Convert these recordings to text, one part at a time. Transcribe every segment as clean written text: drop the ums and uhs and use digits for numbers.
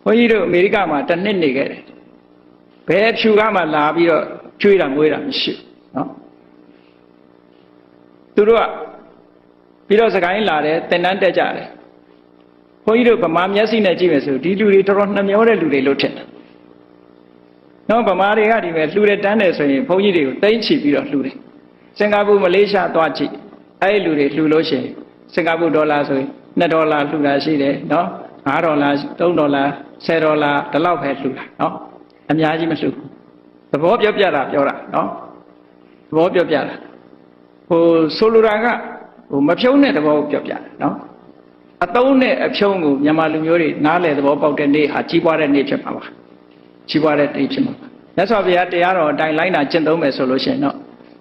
ဘုန်းကြီးတို့အမေရိကမှာတစ်နှစ်နေခဲ့တယ်ဘယ်ဖြူကမှလာပြီးတော့ကျွေးတာငွေတာမရှိနော်သူတို့ကပြီးတော့စကိုင်းလာတယ်တင်တန်းတက်ကြတယ်ဘုန်းကြီးတို့ဗမာမျက်စိနဲ့ကြည့်မယ်ဆိုဒီလူတွေတော်တော်နှမျောတဲ့လူတွေလို့ထင်တယ်နော်ဗမာတွေကဒီမဲ့လှူတယ်တန်းတယ်ဆိုရင်ဘုန်းကြီးတွေကိုတိမ့်ချပြီးတော့လှူတယ်စင်ကာပူမလေးရှားသွားကြည့်အဲ့ဒီလူတွေလှူလို့ရှိရင်စင်ကာပူဒေါ်လာဆိုရင်$2လှူတာရှိတယ်နော်$5 $3 $10ဒီလောက်ပဲလှူတာနော်အများကြီးမလှူဘူးသဘောပြောပြတာပြောတာနော်သဘောပြောပြတာဆိုလိုတာကမဖြုံးတဲ့သဘောကိုပြောပြတာနော်အသုံးနဲ့အဖြုံးကိုမြန်မာလူမျိုးတွေနားလည်သဘောပေါက်တဲ့နေ့ဟာကြီးပွားတဲ့နေ့ဖြစ်မှာပါကြီးပွားတဲ့နေ့ဖြစ်မှာပါမြတ်စွာဘုရားတရားတော်အတိုင်းလိုက်နာကျင့်သုံးမယ်ဆိုလို့ရှိရင်တော့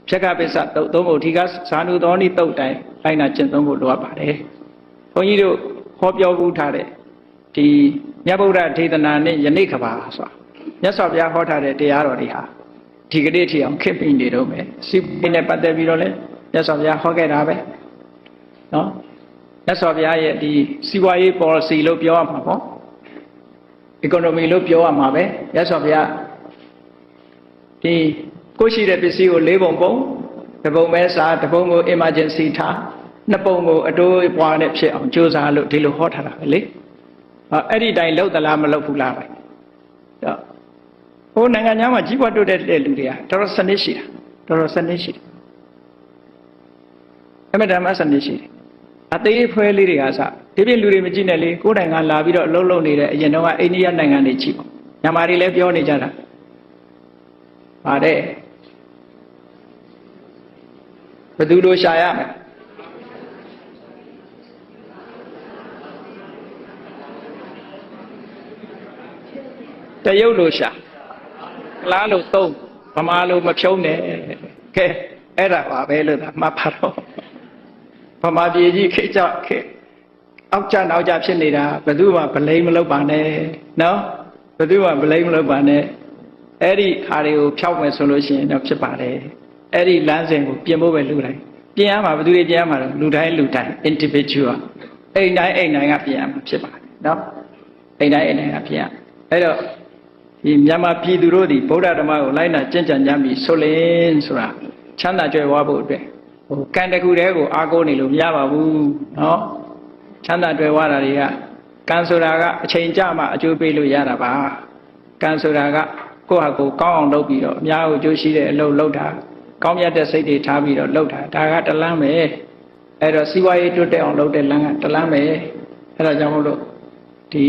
ဖြက္ခပစ္စတုတ်သုံးဖို့ဒီကဇာနုသောနိတုတ်တိုင်းလိုက်နာကျင့်သုံးဖို့လိုအပ်ပါတယ်ဘုန်းကြီးတို့ဟောပြောဘူးထားတဲ့ဒီမြတ်ဗုဒ္ဓဒေသနာနဲ့ယနေ့ကဘာဆိုတာမြတ်စွာဘုရားဟောထားတဲ့တရားတော်တွေဟာဒီကနေ့ထိအောင်ခေတ်ပြီးနေတော့မယ်စိတ်နဲ့ပတ်သက်ပြီးတော့လည်းမြတ်စွာဘုရားဟောခဲ့တာပဲနော်မြတ်စွာဘုရားရဲ့ဒီစီးပွားရေး policy လို့ပြောရမှာပေါ့ economy လို့ပြောရမှာပဲမြတ်စွာဘုရားဒီကိုရှိတဲ့ပစ္စည်းကို၄ပုံပုံတစ်ပုံပဲစားတစ်ပုံကို emergency ထားနှစ်ပုံကိုအတိုးပွားနဲ့ဖြစ်အောင်ကြိုးစားလို့ဒီလိုဟောထားတာပဲလေအဲ့ဒီတိုင်းလှုပ်သလားမလှုပ်ဘူးလားပဲဟိုနိုင်ငံသားမှာကြီးပွားတိုးတက်တဲ့လူတွေကတော်တော်စနစ်ရှိတာတော်တော်စနစ်ရှိတယ်အမှန်တမ်းစနစ်ရှိတယ်အသေးဖွဲလေးတွေကစဒီပြင်လူတွေမကြည့်နဲ့လေကိုယ်တိုင်ကလာပြီးတော့အလုံးလုံးနေတဲ့အရင်တော့အိန္ဒိယနိုင်ငံတွေကြည့်ပေါ့မြန်မာတွေလည်းပြောနေကြတာပါတယ်ဘယ်သူလိုရှာရမလဲတရုတ်လိုရှာလားလို့သုံးဗမာလိုမဖြုံးနဲ့ကဲအဲ့ဒါပါပဲလို့သာမှတ်ပါတော့ဗမာပြည်ကြီးခေကြခေအောက်ကျနောက်ကျဖြစ်နေတာဘယ်သူမှဗလိမ့်မလုပ်ပါနဲ့နော်ဘယ်သူမှဗလိမ့်မလုပ်ပါနဲ့အဲ့ဒီခါတွေကိုဖျောက်မယ်ဆိုလို့ရှိရင်တော့ဖြစ်ပါတယ်အဲ့ဒီလမ်းစဉ်ကိုပြင်ဖို့ပဲလူတိုင်းပြင်ရမှာဘယ်သူတွေပြင်ရမှာလဲလူတိုင်း individual အိမ်တိုင်းကပြင်ရမှာဖြစ်ပါတယ်နော်အိမ်တိုင်းကပြင်ရအဲ့တော့ဒီမြန်မာပြည်သူတို့ဒီဗုဒ္ဓဓမ္မကိုလိုက်နာကျင့်ကြံကြပြီဆိုလင်းဆိုတာချမ်းသာကြွယ်ဝဖို့အတွက်ကံတကူတည်းကိုအားကိုးနေလို့မရပါဘူးနော်ချမ်းသာကြွယ်ဝတာတွေကကံဆိုတာကအချိန်ကြမှအကျိုးပေးလို့ရတာပါကံဆိုတာကကိုယ့်ဟာကိုယ်ကောင်းအောင်လုပ်ပြီးတော့အများကိုကြိုးရှိတဲ့အလုပ်လုပ်တာကောင်းမြတ်တဲ့စိတ်တွေထားပြီးတော့လုပ်တာဒါကတလမ်းပဲအဲ့တော့စီးပွားရေးတိုးတက်အောင်လုပ်တဲ့လမ်းကတလမ်းပဲအဲ့ဒါကြောင့်မို့လို့ဒီ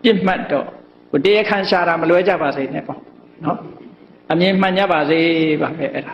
ပြစ်မှတ်တော့တရားခံရှာတာမလွဲကြပါစေနဲ့ပေါ့နော်အမြင်မှန်ကြပါစေပါပဲအဲ့ဒါ